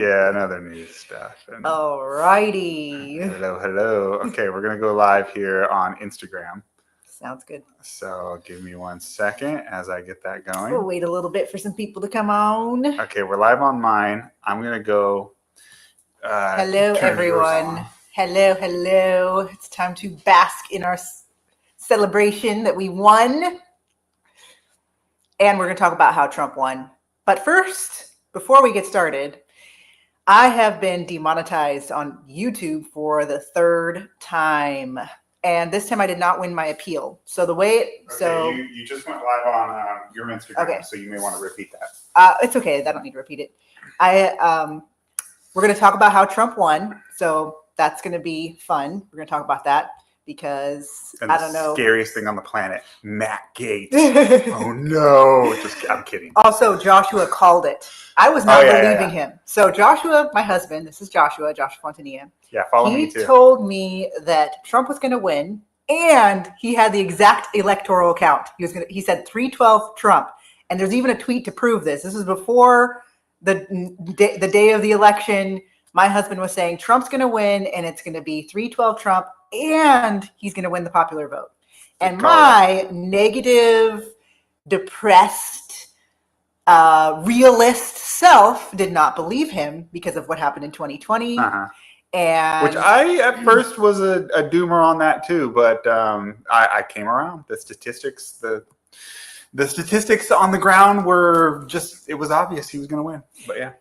Yeah, another news stuff. And Alrighty. hello. Okay, we're gonna go live here on Instagram. Sounds good. So give me 1 second as I get that We'll going. wait a little bit for some people to come on. Okay, we're live on mine. I'm gonna go. Hello, turn yours everyone. on. Hello. It's time to bask in our celebration that we won. And we're going to talk about how Trump won. But first, before we get started, I have been demonetized on YouTube for the third time. And this time I did not win my appeal. So the way you just went live on your Instagram, Okay. so you may want to repeat that. It's okay. I don't need to repeat it. We're going to talk about how Trump won. So that's going to be fun. We're going to talk about that because And I don't know. Scariest thing on the planet, Matt Gaetz. Oh no! I'm kidding. Also, Joshua called it. I was not believing him. So Joshua, my husband, this is Joshua Fontanilla. Yeah, follow me too. He told me that Trump was going to win, and he had the exact electoral count. He said 312 Trump, and there's even a tweet to prove this. This is before the day of the election. My husband was saying Trump's going to win, and it's going to be 312 Trump, and he's going to win the popular vote. And my negative, depressed, realist self did not believe him because of what happened in 2020. And which I at first was a doomer on that too, but I came around. The statistics on the ground were just, it was obvious he was going to win. But yeah.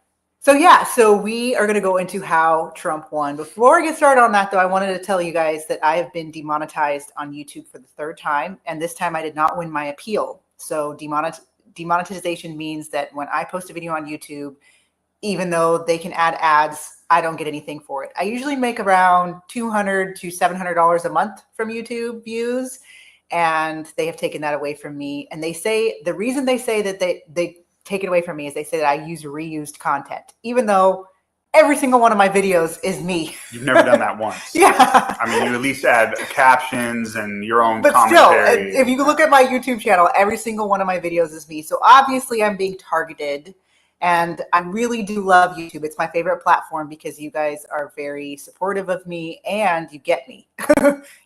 So we are going to go into how Trump won. Before I get started on that, though, I wanted to tell you guys that I have been demonetized on YouTube for the third time, and this time I did not win my appeal. So demonetization means that when I post a video on YouTube, even though they can add ads, I don't get anything for it. I usually make around $200 to $700 a month from YouTube views, and they have taken that away from me. And they say the reason they say that they take it away from me is they say that I use reused content, even though every single one of my videos is me. You've never done that once. Yeah. I mean, you at least add captions and your own but commentary. Still, if you look at my YouTube channel, every single one of my videos is me. So obviously I'm being targeted, and I really do love YouTube. It's my favorite platform because you guys are very supportive of me and you get me.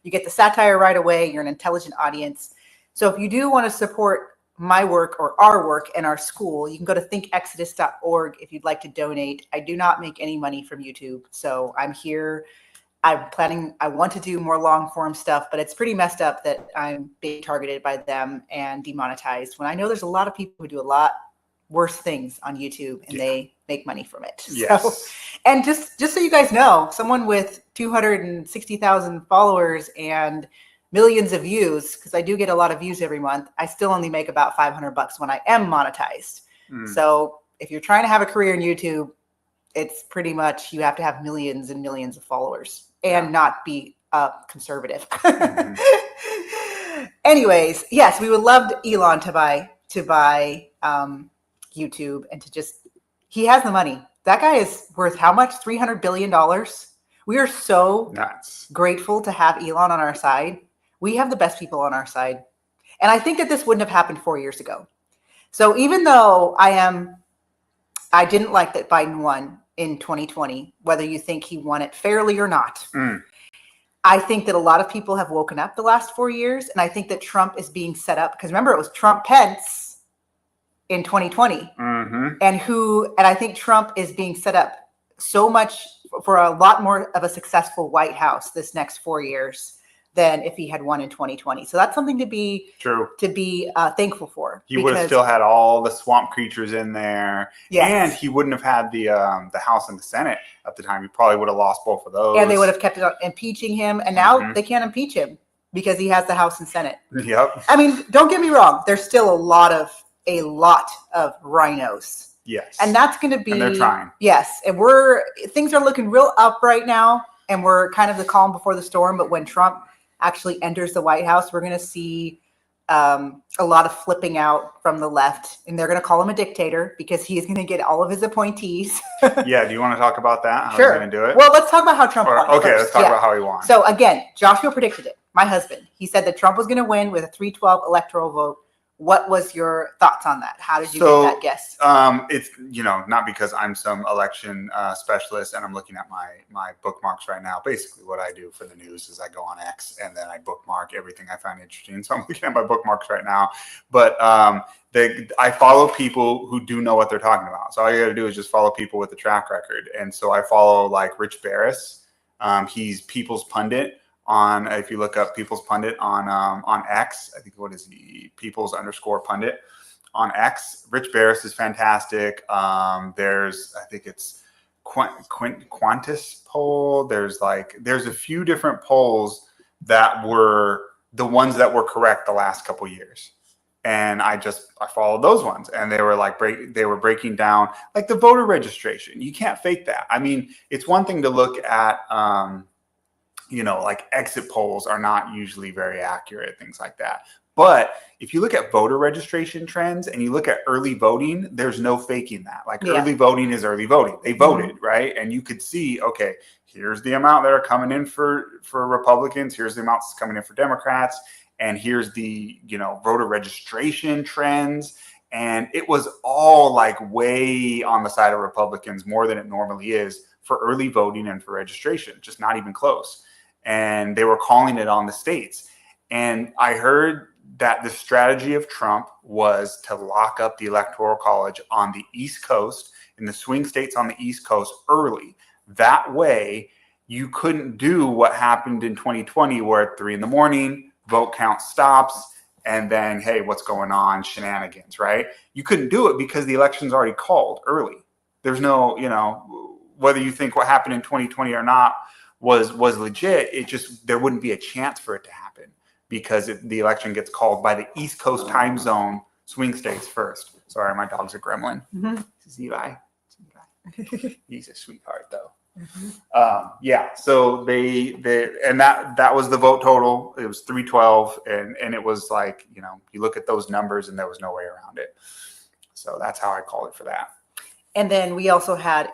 You get the satire right away. You're an intelligent audience. So if you do want to support my work or our work in our school, you can go to thinkexodus.org if you'd like to donate. I do not make any money from YouTube. So I'm here. I want to do more long form stuff, but it's pretty messed up that I'm being targeted by them and demonetized when I know there's a lot of people who do a lot worse things on YouTube and they make money from it. Yes. So, and just so you guys know, someone with 260,000 followers and millions of views, because I do get a lot of views every month, I still only make about $500 when I am monetized. So if you're trying to have a career in YouTube, it's pretty much you have to have millions and millions of followers and not be conservative. Anyways, yes, we would love Elon to buy YouTube and to just, he has the money. That guy is worth how much? $300 billion. We are so nuts. Grateful to have Elon on our side. We have the best people on our side. And I think that this wouldn't have happened 4 years ago. So even though I didn't like that Biden won in 2020, whether you think he won it fairly or not, I think that a lot of people have woken up the last 4 years. And I think that Trump is being set up, because remember, it was Trump Pence in 2020. And I think Trump is being set up so much for a lot more of a successful White House this next 4 years than if he had won in 2020. So that's something to be thankful for. He would have still had all the swamp creatures in there. Yes. And he wouldn't have had the House and the Senate at the time. He probably would have lost both of those. And they would have kept it on impeaching him. And now they can't impeach him because he has the House and Senate. Yep. I mean, don't get me wrong. There's still a lot of rhinos. Yes. And that's going to be. And they're trying. Yes. And things are looking real up right now. And we're kind of the calm before the storm. But when Trump actually enters the White House, we're going to see a lot of flipping out from the left, and they're going to call him a dictator because he's going to get all of his appointees. Yeah. Do you want to talk about that? How Sure. he's going to do it? Well, let's talk about how Trump won. Okay. First. Let's talk about how he won. So again, Joshua predicted it. My husband, he said that Trump was going to win with a 312 electoral vote What was your thoughts on that? How did you So, get that guess? It's, not because I'm some election specialist and I'm looking at my bookmarks right now. Basically, what I do for the news is I go on X and then I bookmark everything I find interesting. So I'm looking at my bookmarks right now. But I follow people who do know what they're talking about. So all you got to do is just follow people with a track record. And so I follow like Rich Barris. He's People's Pundit. If you look up People's Pundit on X, I think what is he? People's_Pundit on X. Rich Barris is fantastic. There's, I think it's Quantis poll. There's a few different polls that were the ones that were correct the last couple years. And I followed those ones, and they were breaking down like the voter registration. You can't fake that. I mean, it's one thing to look at, like exit polls are not usually very accurate, things like that. But if you look at voter registration trends and you look at early voting, there's no faking that. Early voting is early voting. They voted, right? And you could see, okay, here's the amount that are coming in for Republicans. Here's the amounts coming in for Democrats. And here's the, voter registration trends. And it was all way on the side of Republicans, more than it normally is for early voting and for registration, just not even close. And they were calling it on the states. And I heard that the strategy of Trump was to lock up the Electoral College on the East Coast, in the swing states on the East Coast early. That way, you couldn't do what happened in 2020, where at 3 a.m, vote count stops, and then, hey, what's going on? Shenanigans, right? You couldn't do it because the election's already called early. There's no, whether you think what happened in 2020 or not was legit, there wouldn't be a chance for it to happen because the election gets called by the East Coast time zone swing states first. Sorry, my dog's a gremlin. Mm-hmm. This is Eli. He's a sweetheart, though. Mm-hmm. So they and that was the vote total. It was 312, and it was you look at those numbers and there was no way around it. So that's how I call it for that. And then we also had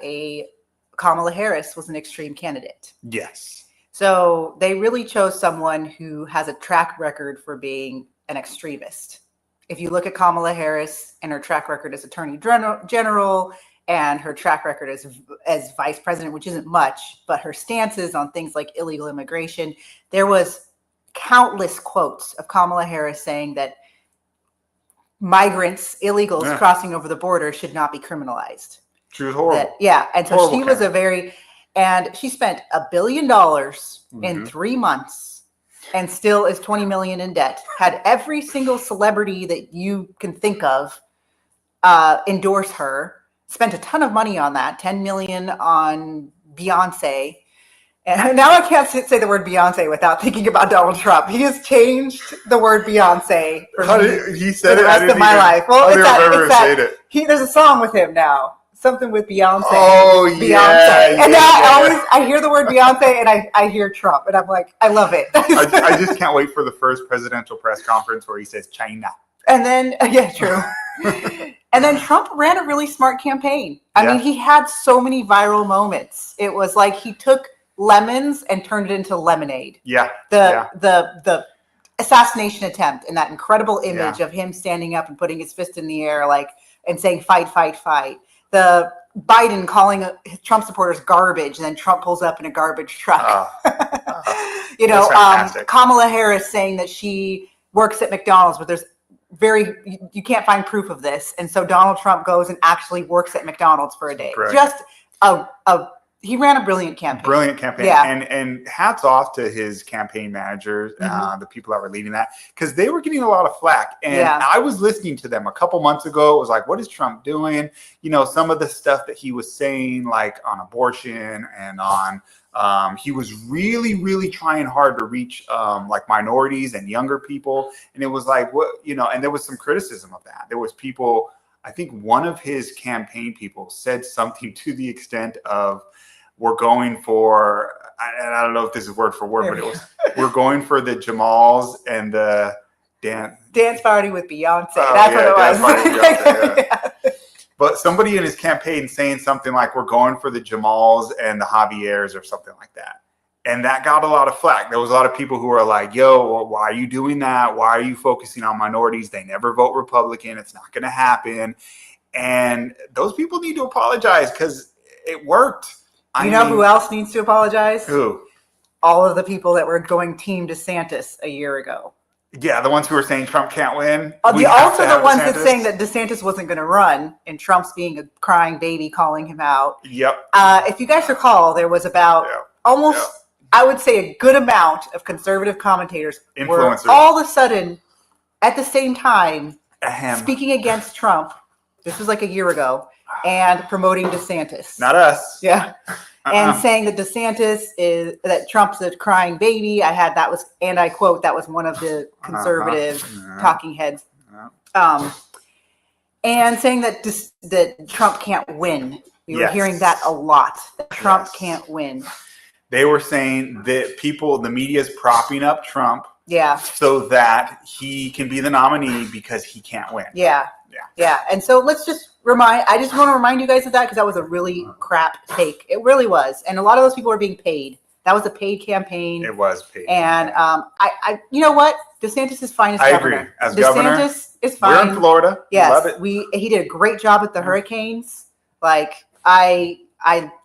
Kamala Harris was an extreme candidate. Yes. So they really chose someone who has a track record for being an extremist. If you look at Kamala Harris and her track record as Attorney General and her track record as Vice President, which isn't much, but her stances on things like illegal immigration, there was countless quotes of Kamala Harris saying that migrants, illegals crossing over the border should not be criminalized. She was horrible. And so horrible she was and she spent $1 billion in 3 months and still is 20 million in debt. Had every single celebrity that you can think of endorse her. Spent a ton of money on that, 10 million on Beyonce. And now I can't say the word Beyonce without thinking about Donald Trump. He has changed the word Beyonce for the rest of my life. Well, there's a song with him now. Something with Beyonce. Oh, Beyonce. Yeah. And now I hear the word Beyonce and I hear Trump. And I'm like, I love it. I just can't wait for the first presidential press conference where he says China. And then, true. And then Trump ran a really smart campaign. I mean, he had so many viral moments. It was like he took lemons and turned it into lemonade. Yeah. The assassination attempt and that incredible image of him standing up and putting his fist in the air, and saying, fight, fight, fight. The Biden calling Trump supporters garbage, and then Trump pulls up in a garbage truck. Kamala Harris saying that she works at McDonald's, but you can't find proof of this. And so Donald Trump goes and actually works at McDonald's for a day. Brilliant. He ran a brilliant campaign. Yeah. And hats off to his campaign managers, the people that were leading that, because they were getting a lot of flack. And I was listening to them a couple months ago. It was like, what is Trump doing? Some of the stuff that he was saying, on abortion and on, he was really, really trying hard to reach minorities and younger people. And it was and there was some criticism of that. There was people, I think one of his campaign people said something to the extent of, we're going for, and I don't know if this is word for word, but it was, we're going for the Jamals and the dance party with Beyonce. That's what it was. Party with Beyonce, But somebody in his campaign saying something like, we're going for the Jamals and the Javiers or something like that. And that got a lot of flack. There was a lot of people who were like, yo, why are you doing that? Why are you focusing on minorities? They never vote Republican. It's not going to happen. And those people need to apologize because it worked. You know who else needs to apologize? Who? All of the people that were going Team DeSantis a year ago. Yeah, the ones who were saying Trump can't win. Also the ones that saying that DeSantis wasn't going to run, and Trump's being a crying baby, calling him out. Yep. If you guys recall, there was about almost, I would say, a good amount of conservative commentators were all of a sudden, at the same time, speaking against Trump. This was like a year ago, and promoting DeSantis. Not us. Yeah. And saying that that Trump's a crying baby. And I quote, that was one of the conservative talking heads. And saying that Trump can't win. We were hearing that a lot. That Trump can't win. They were saying that the media is propping up Trump. Yeah. So that he can be the nominee because he can't win. Yeah. And so I just want to remind you guys of that because that was a really crap take. It really was. And a lot of those people were being paid. That was a paid campaign. It was paid. And I you know what? DeSantis is fine as governor. I agree. As governor, DeSantis is fine. We're in Florida. Yes. Love it. He did a great job with the hurricanes. Like I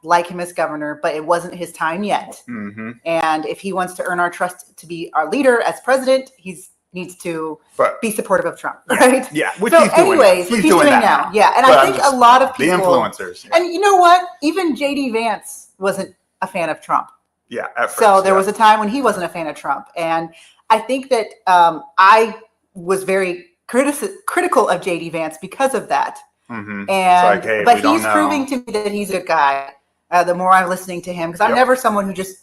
like him as governor, but it wasn't his time yet. Mm-hmm. And if he wants to earn our trust to be our leader as president, he needs to be supportive of Trump, right? Yeah. Which so he's doing. He's doing now. Yeah. And I think a lot of people, the influencers. And you know what? Even JD Vance wasn't a fan of Trump. Yeah. At first, so there was a time when he wasn't a fan of Trump. And I think that I was very critical of JD Vance because of that. Mm-hmm. And like, hey, but he's proving to me that he's a good guy. The more I'm listening to him, because I'm never someone who just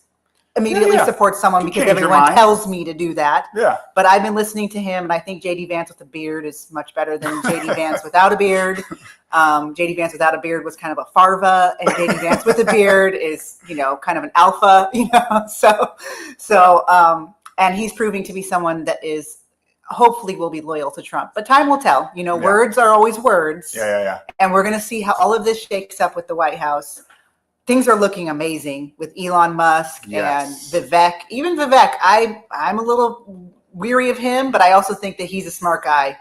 immediately supports someone because everyone tells me to do that. Yeah. But I've been listening to him, and I think JD Vance with a beard is much better than JD Vance without a beard. JD Vance without a beard was kind of a farva, and JD Vance with a beard is, kind of an alpha, So, and he's proving to be someone that is hopefully will be loyal to Trump. But time will tell. Words are always words. Yeah. And we're going to see how all of this shakes up with the White House. Things are looking amazing with Elon Musk and Vivek. Even Vivek, I'm a little weary of him, but I also think that he's a smart guy.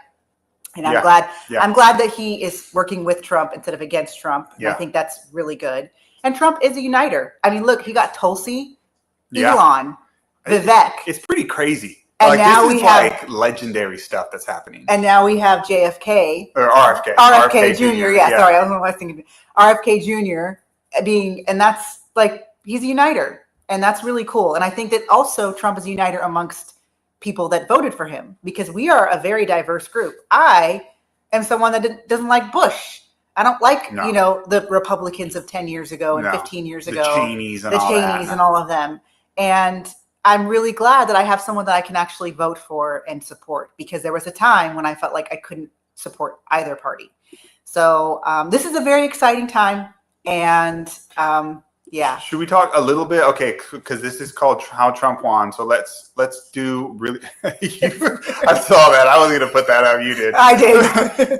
And I'm glad that he is working with Trump instead of against Trump. And I think that's really good. And Trump is a uniter. I mean, look, he got Tulsi, Elon, Vivek. It's pretty crazy. And now this is like legendary stuff that's happening. And now we have JFK. Or RFK. RFK Jr. Yeah, sorry. I don't know what I was thinking. RFK Jr. and that's like, he's a uniter. And that's really cool. And I think that also Trump is a uniter amongst people that voted for him because we are a very diverse group. I am someone that doesn't like Bush. I don't like, the Republicans of 10 years ago and 15 years ago. The Cheneys and all of them. And I'm really glad that I have someone that I can actually vote for and support because there was a time when I felt like I couldn't support either party. So this is a very exciting time. And should we talk a little bit? Okay, because this is called How Trump Won. So let's do really. I saw that. I was going to put that out. You did. I did.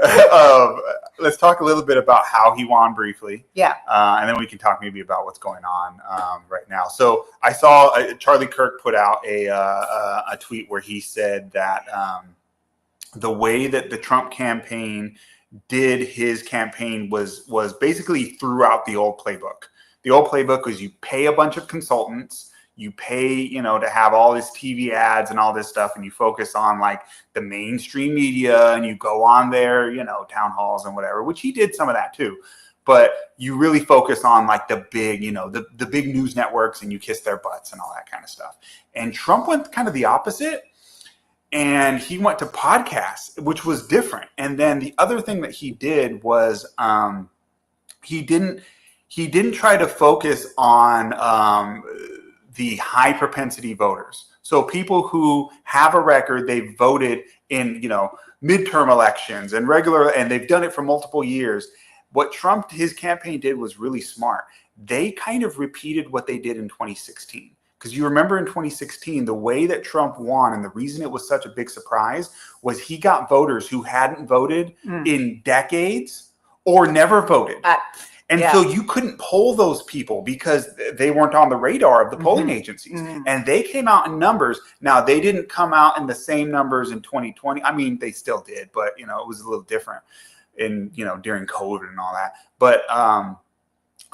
Let's talk a little bit about how he won briefly. Yeah. And then we can talk maybe about what's going on right now. So I saw Charlie Kirk put out a tweet where he said that the way that the Trump campaign did his campaign was basically throughout the old playbook. The old playbook was you pay a bunch of consultants, you pay, to have all this TV ads and all this stuff, and you focus on like the mainstream media and you go on there, town halls and whatever, which he did some of that too. But you really focus on like the big, the big news networks and you kiss their butts and all that kind of stuff. And Trump went kind of the opposite. And he went to podcasts, which was different. And then the other thing that he did was he didn't try to focus on the high propensity voters. So people who have a record, they've voted in, midterm elections and and they've done it for multiple years. What his campaign did was really smart. They kind of repeated what they did in 2016. Because you remember in 2016, the way that Trump won and the reason it was such a big surprise was he got voters who hadn't voted in decades or never voted. And so you couldn't poll those people because they weren't on the radar of the polling agencies. And they came out in numbers. Now, they didn't come out in the same numbers in 2020. I mean, they still did, but, you know, it was a little different in, you know, during COVID and all that. But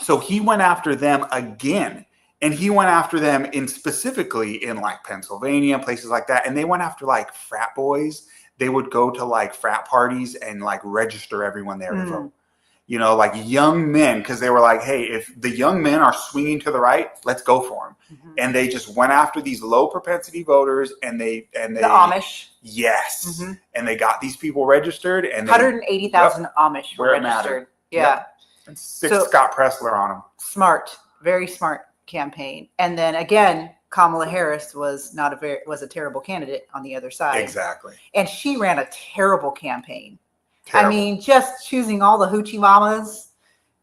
so he went after them again. And he went after them in specifically in like Pennsylvania, places like that. And they went after like frat boys. They would go to like frat parties and like register everyone there to vote. You know, like young men, because they were like, hey, if the young men are swinging to the right, let's go for them. And they just went after these low propensity voters, and they the Amish. Yes. And they got these people registered, and 180,000 Amish were registered. Yeah. And 6 Scott Pressler on them. Smart, very smart campaign. And then again, Kamala Harris was a terrible candidate on the other side. Exactly. And she ran a terrible campaign. Terrible. I mean, just choosing all the hoochie mamas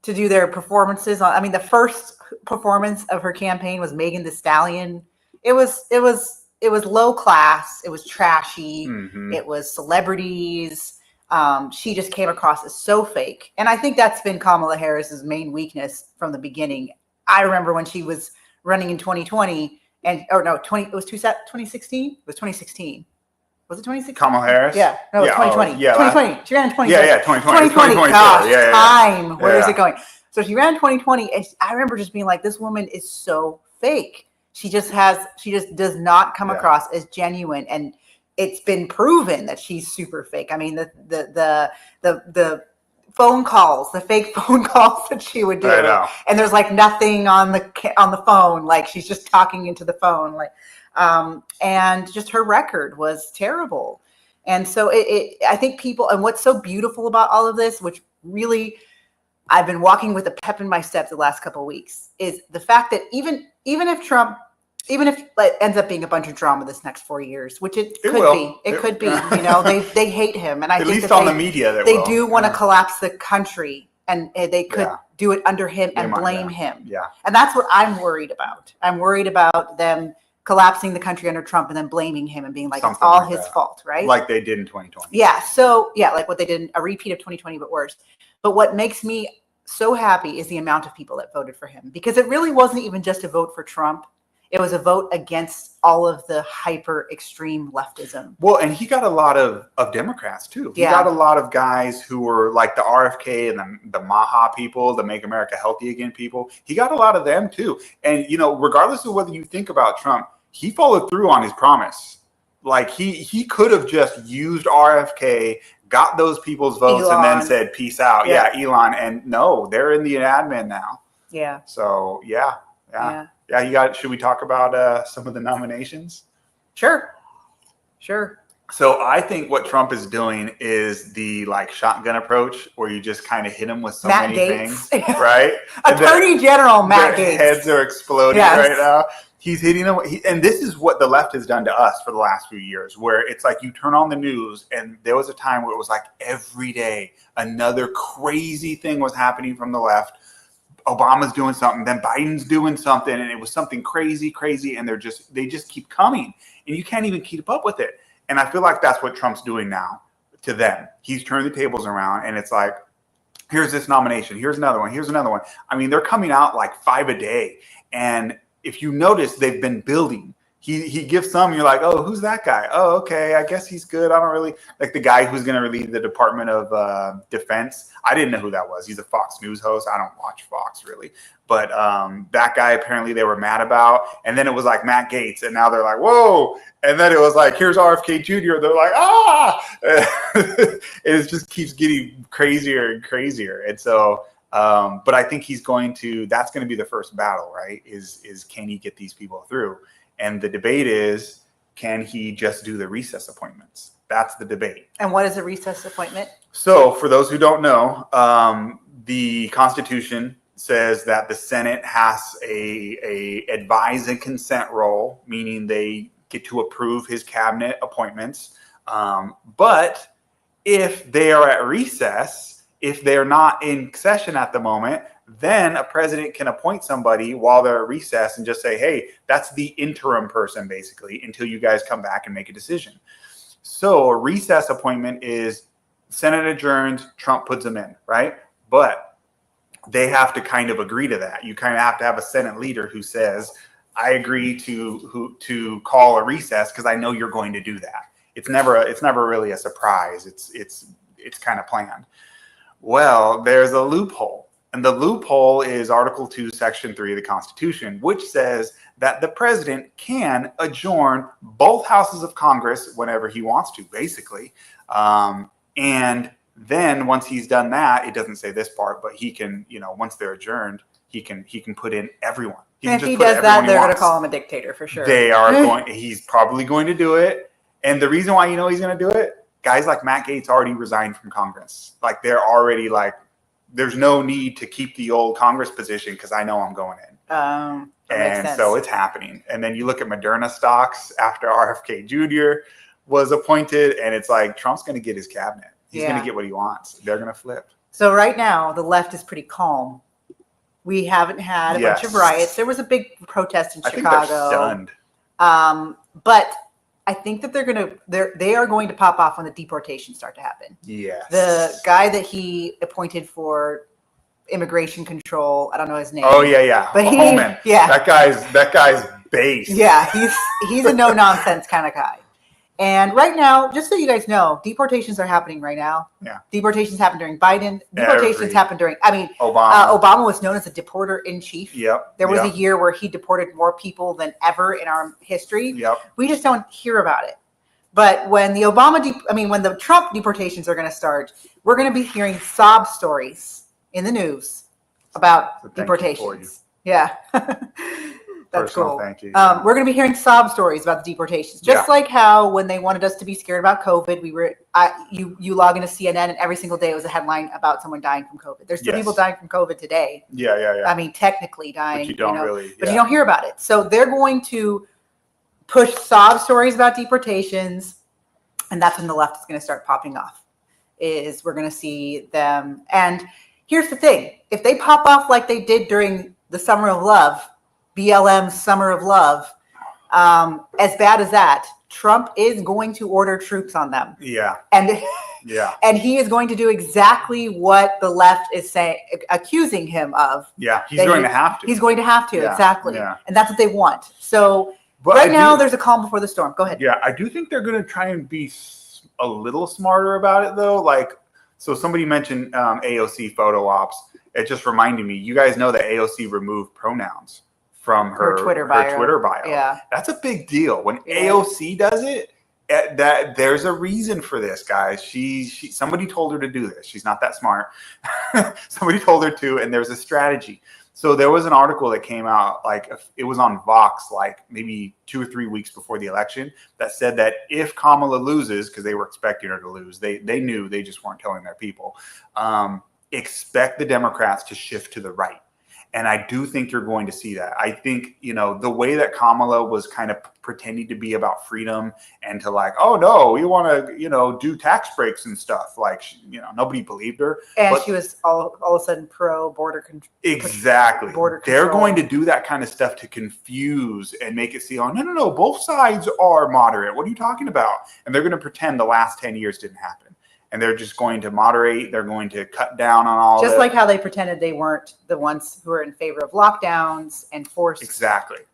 to do their performances on. I mean, the first performance of her campaign was Megan Thee Stallion. It was low class. It was trashy. It was celebrities. She just came across as so fake. And I think that's been Kamala Harris's main weakness from the beginning. I remember when she was running in 2020 it was 2016? It was 2016. Was it 2016? Kamala Harris? Yeah. No, it was 2020. 2020. She ran in 2020. Yeah, 2020. Gosh, time. Where is it going? So she ran in 2020, and I remember just being like, this woman is so fake. She just does not come across as genuine, and it's been proven that she's super fake. I mean, the phone calls, the fake phone calls that she would do, and there's like nothing on the phone, like she's just talking into the phone, like. And just her record was terrible. And so I think people, and what's so beautiful about all of this, which really I've been walking with a pep in my step the last couple of weeks, is the fact that even if Trump, even if it ends up being a bunch of drama this next 4 years, which it could be, you know, they hate him. And I think least on the media, they do want to collapse the country, and they could do it under him and blame him. Yeah. And that's what I'm worried about. I'm worried about them collapsing the country under Trump and then blaming him and being like, it's all his fault, right? Like they did in 2020. Yeah. So like what they did, a repeat of 2020, but worse. But what makes me so happy is the amount of people that voted for him, because it really wasn't even just a vote for Trump. It was a vote against all of the hyper extreme leftism. Well, and he got a lot of Democrats too. He got a lot of guys who were like the RFK and the MAHA people, the Make America Healthy Again people. He got a lot of them too. And, you know, regardless of whether you think about Trump, he followed through on his promise. Like he could have just used RFK, got those people's votes, and then said, peace out. Yeah, Elon. And no, they're in the admin now. Yeah. So, yeah. Should we talk about some of the nominations? Sure. So I think what Trump is doing is the like shotgun approach, where you just kind of hit him with so many things, right? Attorney General Matt Gaetz. Heads are exploding right now. He's hitting them. And this is what the left has done to us for the last few years, where it's like you turn on the news, and there was a time where it was like every day another crazy thing was happening from the left. Obama's doing something, then Biden's doing something, and it was something crazy, and they just keep coming, and you can't even keep up with it. And I feel like that's what Trump's doing now to them. He's turned the tables around, and it's like, here's this nomination, here's another one, here's another one. I mean, they're coming out like 5 a day, and if you notice, they've been building. He gives some, you're like, oh, who's that guy? Oh, okay, I guess he's good. I don't really like the guy who's going to lead the Department of Defense. I didn't know who that was. He's a Fox News host. I don't watch Fox really, but that guy apparently they were mad about. And then it was like Matt Gaetz, and now they're like, whoa. And then it was like, here's RFK Jr. They're like, it just keeps getting crazier and crazier. And so, but I think that's going to be the first battle, right? Is can he get these people through? And the debate is, can he just do the recess appointments? That's the debate. And what is a recess appointment? So for those who don't know, the Constitution says that the Senate has a advise and consent role, meaning they get to approve his cabinet appointments. But if they are at recess, if they're not in session at the moment, then a president can appoint somebody while they're at recess and just say, hey, that's the interim person, basically, until you guys come back and make a decision. So a recess appointment is Senate adjourns, Trump puts them in, right? But they have to kind of agree to that. You kind of have to have a Senate leader who says, I agree to call a recess because I know you're going to do that. It's never really a surprise. It's kind of planned. Well, there's a loophole. And the loophole is Article 2, Section 3 of the Constitution, which says that the president can adjourn both houses of Congress whenever he wants to, basically. And then once he's done that, it doesn't say this part, but he can, once they're adjourned, he can put in everyone. And if he does that, they're going to call him a dictator for sure. They are going. He's probably going to do it. And the reason why he's going to do it, guys like Matt Gaetz already resigned from Congress. Like they're already like, there's no need to keep the old Congress position because I know I'm going in. And so it's happening. And then you look at Moderna stocks after RFK Jr. was appointed, and it's like Trump's going to get his cabinet. He's going to get what he wants. They're going to flip. So right now, the left is pretty calm. We haven't had a bunch of riots. There was a big protest in Chicago. I think they're stunned. But I think that they are going to pop off when the deportations start to happen. Yes. The guy that he appointed for immigration control, I don't know his name. Oh yeah. But Holman. Yeah. That guy's base. Yeah, he's a no nonsense kind of guy. And right now, just so you guys know, deportations are happening right now. Yeah. Deportations happened during Biden. Deportations happened during, Obama. Obama was known as a deporter in chief. Yep. There was a year where he deported more people than ever in our history. Yep. We just don't hear about it. But when when the Trump deportations are going to start, we're going to be hearing sob stories in the news about deportations. Yeah. That's cool. Thank you. We're going to be hearing sob stories about the deportations, just like how when they wanted us to be scared about COVID, you log into CNN and every single day it was a headline about someone dying from COVID. There's still people dying from COVID today. Yeah. I mean, technically dying. But you don't but you don't hear about it. So they're going to push sob stories about deportations, and that's when the left is going to start popping off. We're going to see them. And here's the thing: if they pop off like they did during the Summer of Love. BLM's Summer of Love, as bad as that, Trump is going to order troops on them. Yeah. And he is going to do exactly what the left is accusing him of. Yeah, he's going to have to. He's going to have to, exactly. Yeah. And that's what they want. So now there's a calm before the storm. Go ahead. Yeah, I do think they're going to try and be a little smarter about it, though. So somebody mentioned AOC photo ops. It just reminded me, you guys know that AOC removed pronouns from her Twitter bio. Yeah. That's a big deal. When AOC does it, that there's a reason for this, guys. Somebody told her to do this. She's not that smart. Somebody told her to, and there's a strategy. So there was an article that came out, it was on Vox, maybe 2 or 3 weeks before the election, that said that if Kamala loses, because they were expecting her to lose, they knew, they just weren't telling their people, expect the Democrats to shift to the right. And I do think you're going to see that. I think, the way that Kamala was kind of pretending to be about freedom and to oh no, we want to, do tax breaks and stuff. Nobody believed her. And she was all of a sudden pro border control. Exactly. Border control. They're going to do that kind of stuff to confuse and make it seem, no, both sides are moderate. What are you talking about? And they're going to pretend the last 10 years didn't happen. And they're just going to moderate. They're going to cut down on all just like how they pretended they weren't the ones who were in favor of lockdowns and forced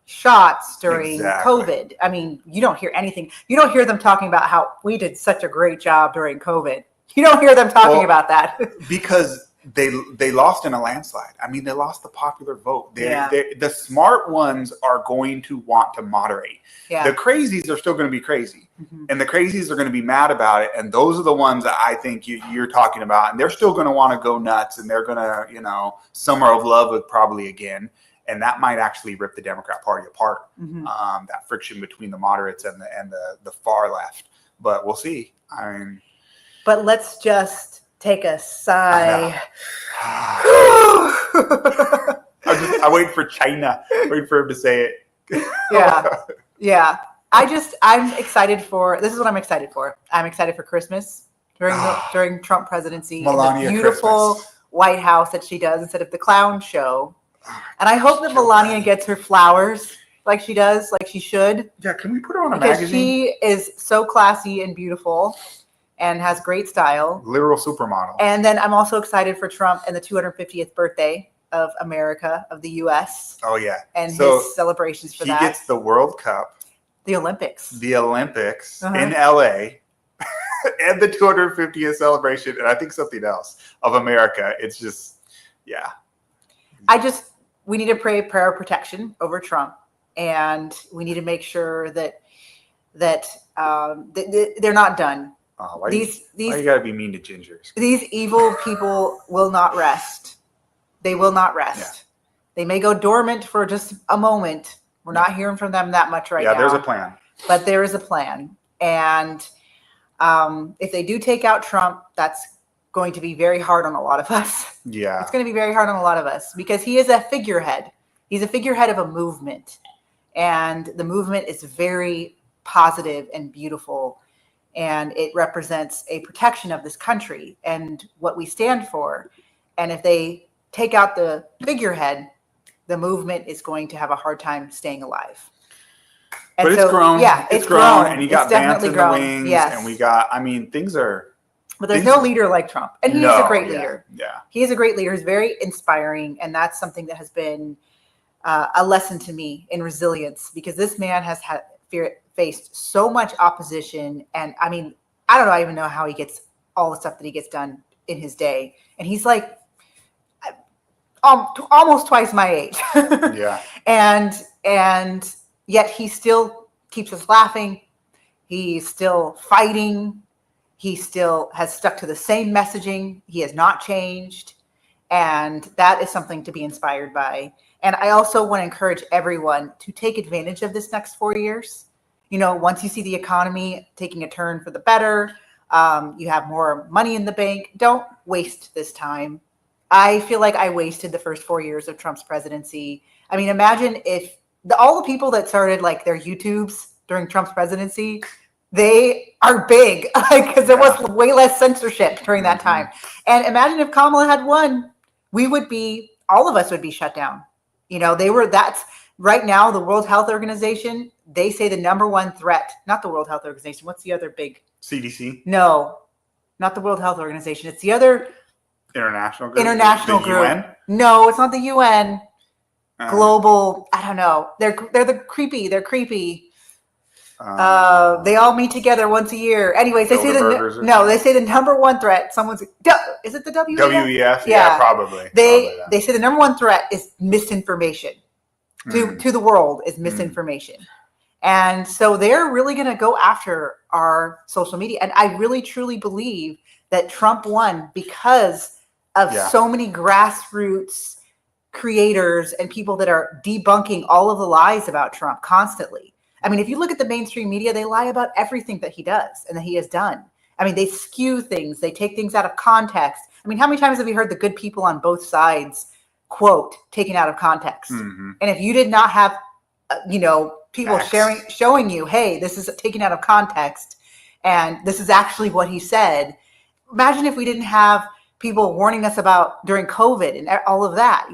shots during COVID. I mean, you don't hear anything. You don't hear them talking about how we did such a great job during COVID. You don't hear them talking about that. Because they lost in a landslide. I mean, they lost the popular vote. The smart ones are going to want to moderate. Yeah. The crazies are still going to be crazy. Mm-hmm. And the crazies are going to be mad about it. And those are the ones that I think you're talking about. And they're still going to want to go nuts. And they're going to, Summer of Love would probably again. And that might actually rip the Democrat Party apart. Mm-hmm. That friction between the moderates and the far left. But we'll see. But let's just take a sigh. I wait for China. Wait for him to say it. Yeah. I'm excited for. This is what I'm excited for. I'm excited for Christmas during Trump presidency. Melania, the beautiful Christmas. White House that she does instead of the clown show. And I hope that Melania gets her flowers like she does, like she should. Yeah, can we put her on a because magazine? She is so classy and beautiful. and has great style. Literal supermodel. And then I'm also excited for Trump and the 250th birthday of America, of the U.S. Oh, yeah. And So his celebrations for he that. gets the World Cup, The Olympics. the Olympics in LA, and the 250th celebration, and I think something else of America. It's just, yeah. We need to pray a prayer of protection over Trump, and we need to make sure that they're not done. Why you gotta be mean to gingers? These evil people will not rest. They will not rest. Yeah. They may go dormant for just a moment. We're not hearing from them that much right now. Yeah, there's a plan. But there is a plan. And if they do take out Trump, that's going to be very hard on a lot of us. Yeah. It's going to be very hard on a lot of us because he is a figurehead. He's a figurehead of a movement. And the movement is very positive and beautiful. And it represents a protection of this country and what we stand for. And if they take out the figurehead, the movement is going to have a hard time staying alive. And but it's grown. Yeah, it's grown. And you got Vance in grown. the wings. Yes. And we got, things are. But there's no leader like Trump. And he's a great leader. Yeah. He is a great leader. He's very inspiring. And that's something that has been a lesson to me in resilience, because this man has faced so much opposition. And I don't even know how he gets all the stuff that he gets done in his day. And he's like almost twice my age. Yeah. And yet he still keeps us laughing. He's still fighting. He still has stuck to the same messaging. He has not changed. And that is something to be inspired by. And I also want to encourage everyone to take advantage of this next 4 years. Once you see the economy taking a turn for the better, you have more money in the bank. Don't waste this time. I feel like I wasted the first 4 years of Trump's presidency. Imagine if all the people that started like their YouTubes during Trump's presidency, they are big because there was way less censorship during that time. And imagine if Kamala had won, all of us would be shut down. That's right now, the World Health Organization, they say the number one threat, not the World Health Organization. What's the other big? CDC? No, not the World Health Organization. It's the other international group. International group. UN? No, it's not the UN. Global. I don't know. They're creepy. They're creepy. They all meet together once a year. Anyways, they say the number one threat. Is it the WEF? WEF? Yeah, probably. They say the number one threat is misinformation to the world is misinformation. And so they're really going to go after our social media. And I really, truly believe that Trump won because of so many grassroots creators and people that are debunking all of the lies about Trump constantly. If you look at the mainstream media, they lie about everything that he does and that he has done. They skew things. They take things out of context. How many times have you heard the good people on both sides quote taken out of context? Mm-hmm. And if you did not have, people showing you, hey, this is taken out of context and this is actually what he said. Imagine if we didn't have people warning us about during COVID and all of that,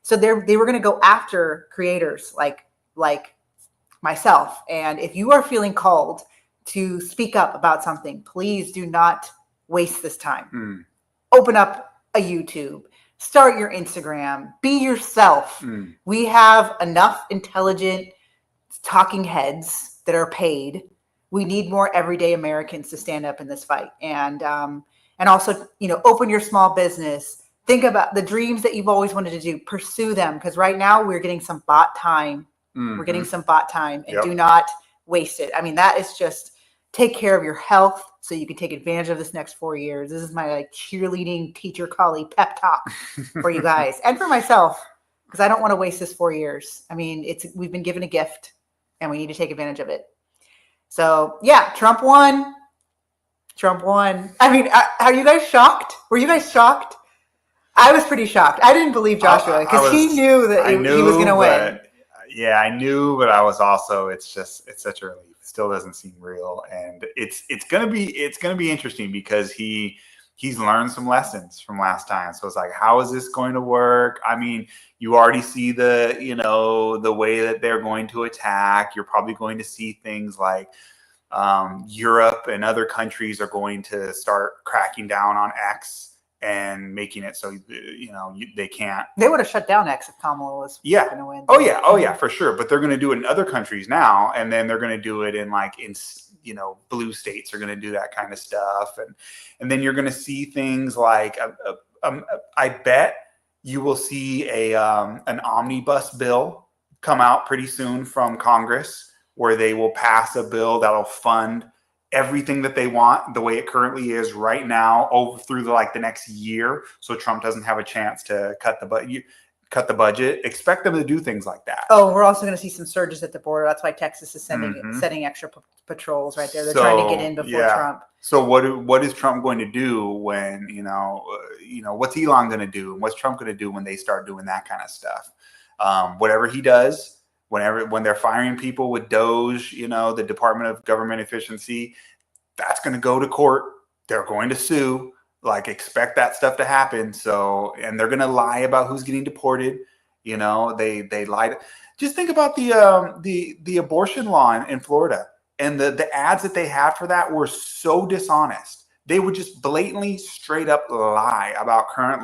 so they were going to go after creators like myself. And if you are feeling called to speak up about something, please do not waste this time. Open up a YouTube, start your Instagram, be yourself. We have enough intelligent talking heads that are paid. We need more everyday Americans to stand up in this fight. And also, open your small business. Think about the dreams that you've always wanted to do. Pursue them, because right now we're getting some bot time. We're getting some bot time, and do not waste it. That is just take care of your health so you can take advantage of this next 4 years. This is my cheerleading teacher colleague pep talk for you guys and for myself, because I don't want to waste this 4 years. We've been given a gift and we need to take advantage of it. So yeah, Trump won. Are you guys shocked? Were you guys shocked? I was pretty shocked. I didn't believe Joshua because he knew that he was going to win. Yeah, I knew, but I was also. It's such a relief. It still doesn't seem real, and it's gonna be interesting because he's learned some lessons from last time. So it's like, how is this going to work? You already see the way that they're going to attack. You're probably going to see things like Europe and other countries are going to start cracking down on X and making it so they can't. They would have shut down X if Kamala was going to win. Oh yeah, for sure. But they're going to do it in other countries now, and then they're going to do it in blue states are going to do that kind of stuff, and then you're going to see things like I bet you will see an omnibus bill come out pretty soon from Congress where they will pass a bill that'll fund everything that they want the way it currently is right now over through the next year, so Trump doesn't have a chance to cut the budget. Expect them to do things like that. Oh, we're also going to see some surges at the border. That's why Texas is setting extra patrols right there. They're trying to get in before Trump. So what is Trump going to do when what's Elon going to do and what's Trump going to do when they start doing that kind of stuff? Whatever he does, when they're firing people with DOGE, the Department of Government Efficiency, that's going to go to court. They're going to sue. Expect that stuff to happen. So, and they're going to lie about who's getting deported. They lied. Just think about the abortion law in Florida, and the ads that they had for that were so dishonest. They would just blatantly, straight up lie about current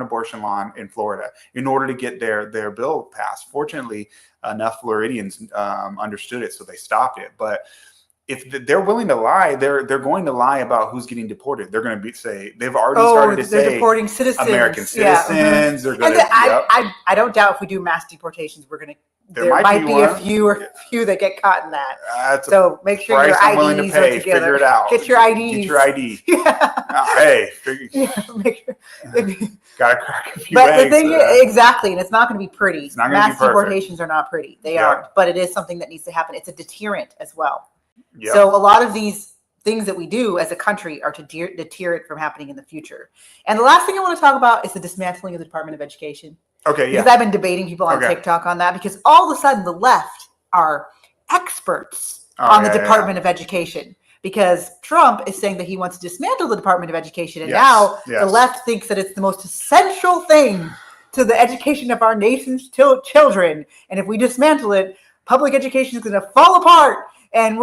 abortion law in Florida in order to get their bill passed. Fortunately, enough Floridians understood it, so they stopped it. But if they're willing to lie, they're going to lie about who's getting deported. They're going to say they've already started to say deporting citizens, American citizens. They're going I don't doubt if we do mass deportations, there might be a few that get caught in that. So make sure your IDs are together. Figure it out. Get your IDs. Get your ID. Make sure. Gotta crack a few But eggs. the thing is, exactly, and it's not going to be pretty. It's not going to be mass perfect. deportations are not pretty. They are, but it is something that needs to happen. It's a deterrent as well. Yep. So a lot of these things that we do as a country are to deter it from happening in the future. And the last thing I want to talk about is the dismantling of the Department of Education. Okay, Because I've been debating people on TikTok on that, because all of a sudden the left are experts on the Department of Education, because Trump is saying that he wants to dismantle the Department of Education. And now the left thinks that it's the most essential thing to the education of our nation's children. And if we dismantle it, public education is going to fall apart. And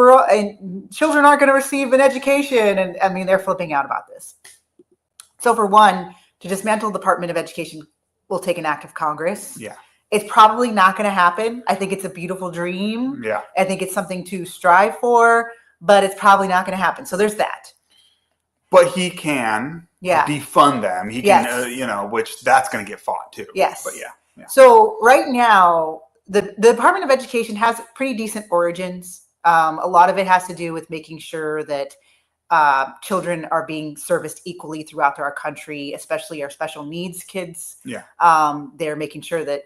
children aren't going to receive an education. And I mean, they're flipping out about this. So for one, to dismantle the Department of Education will take an act of Congress. Yeah. It's probably not going to happen. I think it's a beautiful dream. Yeah. I think it's something to strive for, but it's probably not going to happen. So there's that. But he can defund them. He can, which that's going to get fought too. Yes. But yeah. So right now, the Department of Education has pretty decent origins. A lot of it has to do with making sure that children are being serviced equally throughout our country, especially our special needs kids. Yeah. They're making sure that,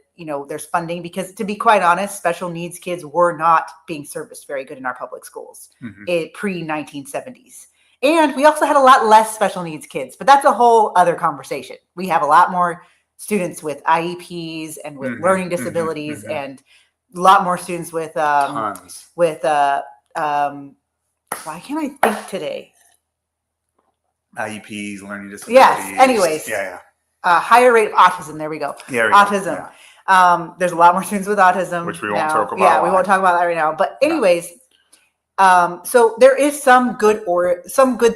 there's funding, because to be quite honest, special needs kids were not being serviced very good in our public schools pre-1970s. And we also had a lot less special needs kids, but that's a whole other conversation. We have a lot more students with IEPs and with learning disabilities and a lot more students with tons. Why can't I think today? IEPs, learning disabilities. Yes. Anyways. Yeah. Higher rate of autism. There we go. Yeah. Autism. Yeah. There's a lot more students with autism, which we won't talk about. Yeah, we won't talk about that right now. But anyways, so there is some good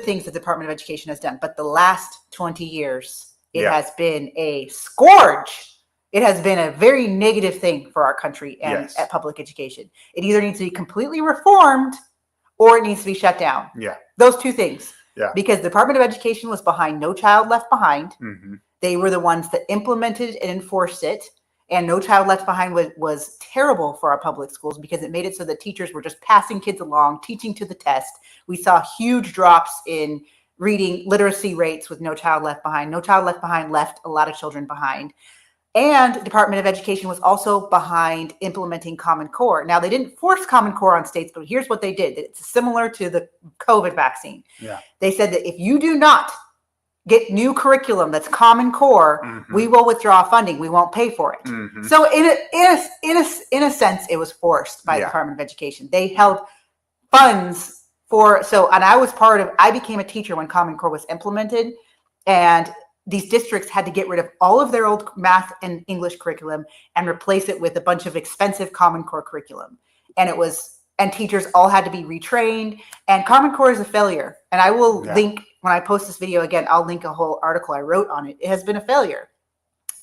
things the Department of Education has done, but the last 20 years, it has been a scourge. It has been a very negative thing for our country and at public education. It either needs to be completely reformed or it needs to be shut down. Yeah. Those two things. Yeah. Because the Department of Education was behind No Child Left Behind. They were the ones that implemented and enforced it. And No Child Left Behind was terrible for our public schools because it made it so that teachers were just passing kids along, teaching to the test. We saw huge drops in reading literacy rates with No Child Left Behind. No Child Left Behind left a lot of children behind. And the Department of Education was also behind implementing Common Core. Now, they didn't force Common Core on states, but here's what they did. It's similar to the COVID vaccine. Yeah. They said that if you do not get new curriculum that's Common Core, we will withdraw funding. We won't pay for it. So in a sense, it was forced by the Department of Education. They held funds and I became a teacher when Common Core was implemented, and these districts had to get rid of all of their old math and English curriculum and replace it with a bunch of expensive Common Core curriculum. And it was and teachers all had to be retrained. And Common Core is a failure. And I will link, when I post this video again, I'll link a whole article I wrote on it. It has been a failure.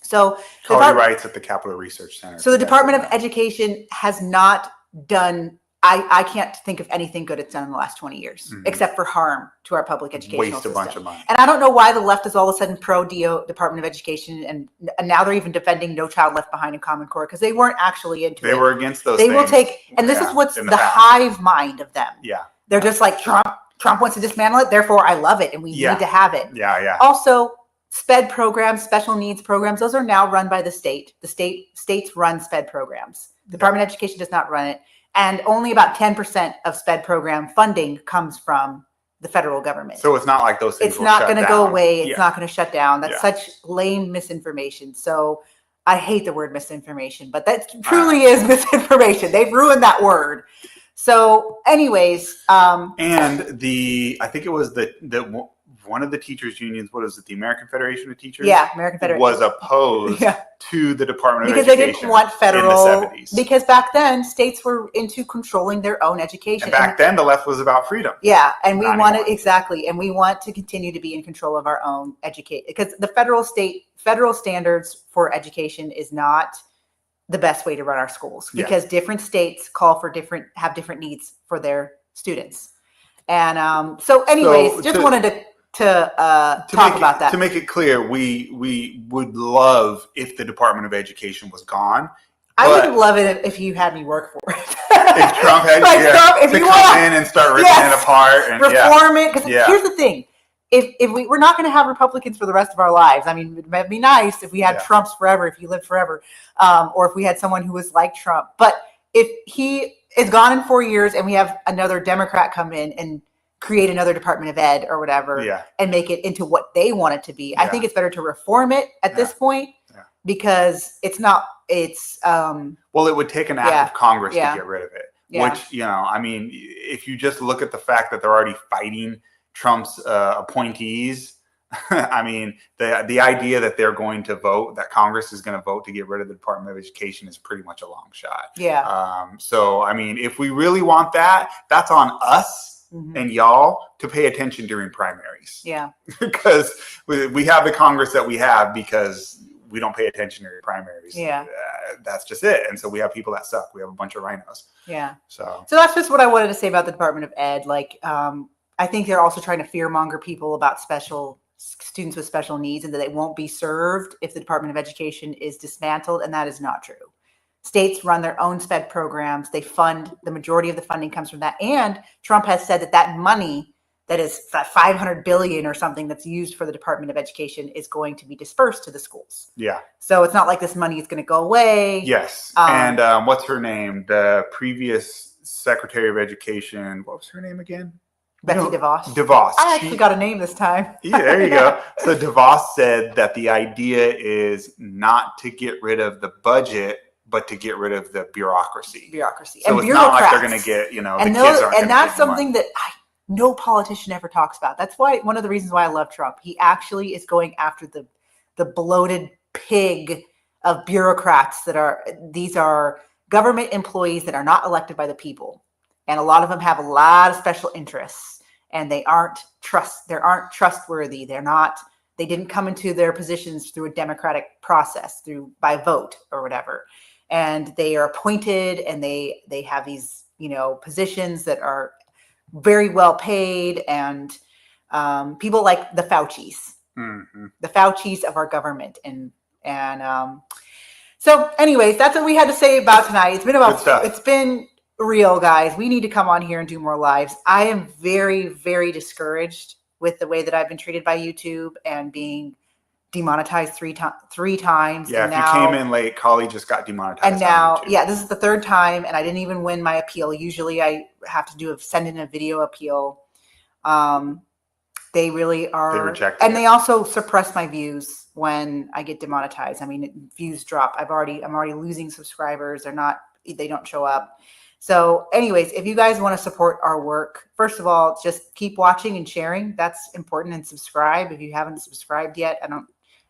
So Cody writes at the Capital Research Center. So the Department of Education has not done, I can't think of anything good it's done in the last 20 years, except for harm to our public educational system. Waste a bunch of money. And I don't know why the left is all of a sudden pro Department of Education, and now they're even defending No Child Left Behind and Common Core, because they weren't actually into it. They were against those things. They will take, and this is what's the hive mind of them. Yeah. They're just like, Trump wants to dismantle it, therefore I love it, and we need to have it. Yeah. Also, SPED programs, special needs programs, those are now run by the state. The states run SPED programs. The Department of Education does not run it. And only about 10% of SPED program funding comes from the federal government. So it's not like those things It's not going to go away. It's not going to shut down. That's such lame misinformation. So I hate the word misinformation, but that truly is misinformation. They've ruined that word. So anyways. And I think it was the one of the teachers unions, what is it, the American Federation of Teachers? Yeah, American Federation. Was opposed to the Department of Education. Because they didn't want federal, in the 70s. Because back then states were into controlling their own education. And back then the left was about freedom. Yeah, and we wanted, exactly, and we want to continue to be in control of our own education, because the federal standards for education is not the best way to run our schools, because different states have different needs for their students. And so anyways, wanted to talk about that. To make it clear, we would love if the Department of Education was gone. I would love it if you had me work for it. If Trump had to come in and start ripping it apart and reform it. Because here's the thing: if we're not going to have Republicans for the rest of our lives. I mean, it might be nice if we had Trumps forever, if you lived forever, or if we had someone who was like Trump. But if he is gone in 4 years and we have another Democrat come in and create another Department of Ed or whatever and make it into what they want it to be. I think it's better to reform it at this point because it's not, well, it would take an act of Congress to get rid of it, which, I mean, if you just look at the fact that they're already fighting Trump's appointees, I mean, the idea that they're going to vote, that Congress is going to vote to get rid of the Department of Education is pretty much a long shot. Yeah. So, I mean, if we really want that, that's on us. And y'all to pay attention during primaries. Yeah. Because we have the Congress that we have because we don't pay attention during primaries. Yeah. That's just it. And so we have people that suck. We have a bunch of rhinos. Yeah. So that's just what I wanted to say about the Department of Ed. Like, I think they're also trying to fearmonger people about students with special needs and that they won't be served if the Department of Education is dismantled. And that is not true. States run their own SPED programs. They fund, the majority of the funding comes from that. And Trump has said that money that is $500 billion or something that's used for the Department of Education is going to be dispersed to the schools. Yeah. So it's not like this money is going to go away. Yes. And what's her name? The previous Secretary of Education. What was her name again? Betsy DeVos. DeVos. I actually got a name this time. Yeah, there you go. So DeVos said that the idea is not to get rid of the budget, but to get rid of the bureaucracy. So and it's not like they're going to get, and the kids aren't and that's something that no politician ever talks about. That's why one of the reasons why I love Trump. He actually is going after the bloated pig of bureaucrats these are government employees that are not elected by the people. And a lot of them have a lot of special interests and they aren't trustworthy. They didn't come into their positions through a democratic process, by vote or whatever. And they are appointed and they have these, positions that are very well paid, and people like the Faucis, the Faucis of our government. So anyways, that's what we had to say about tonight. It's been real, guys. We need to come on here and do more lives. I am very, very discouraged with the way that I've been treated by YouTube and being demonetized three times. Yeah, and if you came in late, Kali just got demonetized. And now, this is the third time, and I didn't even win my appeal. Usually I have to send in a video appeal. They really are. They rejected and it. They also suppress my views when I get demonetized. I mean, views drop. I'm already losing subscribers. They don't show up. So anyways, if you guys want to support our work, first of all, just keep watching and sharing. That's important. And subscribe if you haven't subscribed yet.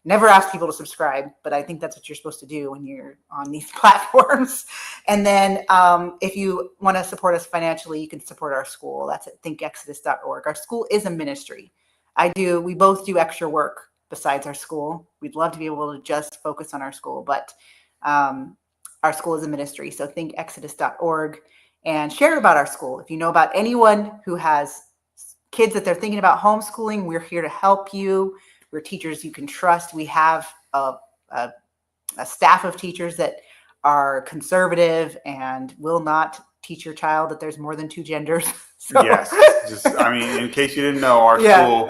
Never ask people to subscribe, but I think that's what you're supposed to do when you're on these platforms. And then if you want to support us financially, you can support our school. That's at thinkexodus.org. Our school is a ministry. We both do extra work besides our school. We'd love to be able to just focus on our school, but our school is a ministry. So thinkexodus.org, and share about our school. If you know about anyone who has kids that they're thinking about homeschooling, we're here to help you. We're teachers you can trust. We have a staff of teachers that are conservative and will not teach your child that there's more than 2 genders. So. Yes. In case you didn't know, our school,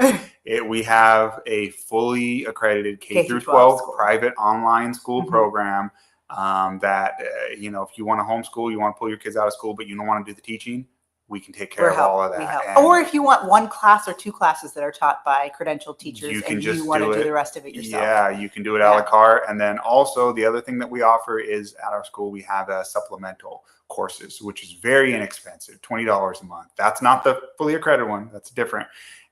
we have a fully accredited K through 12 private online school program that, if you want to homeschool, you want to pull your kids out of school, but you don't want to do the teaching, we can take care of all of that. Or if you want 1 class or 2 classes that are taught by credentialed teachers, you want to do the rest of it yourself. Yeah, you can do it a la carte. And then also the other thing that we offer is at our school, we have supplemental courses, which is very inexpensive, $20 a month. That's not the fully accredited one. That's different.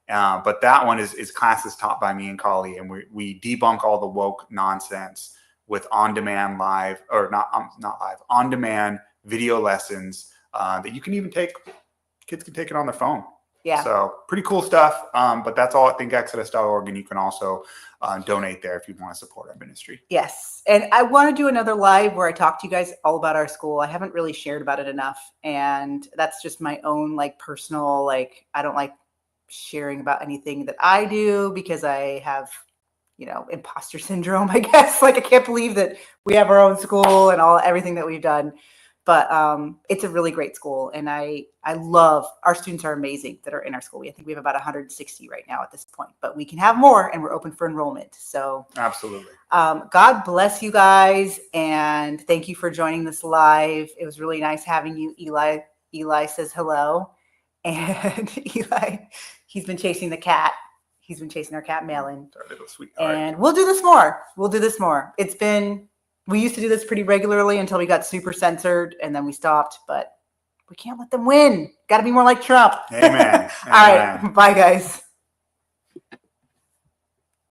But that one is classes taught by me and Kali, and we debunk all the woke nonsense with on-demand on-demand video lessons that you can even take. Kids can take it on their phone. Yeah. So pretty cool stuff. But that's all at thinkexodus.org. And you can also donate there if you want to support our ministry. Yes. And I want to do another live where I talk to you guys all about our school. I haven't really shared about it enough. And that's just my own personal, I don't like sharing about anything that I do because I have, imposter syndrome, I guess. I can't believe that we have our own school and everything that we've done. But it's a really great school, and I love our students are amazing that are in our school. I think we have about 160 right now at this point, but we can have more, and we're open for enrollment. So absolutely. God bless you guys, and thank you for joining this live. It was really nice having you, Eli. Eli says hello, and Eli, he's been chasing the cat. He's been chasing our cat, Melon. Our little sweet. And we'll do this more. We used to do this pretty regularly until we got super censored, and then we stopped, but we can't let them win. Got to be more like Trump. Amen. All right. Bye, guys.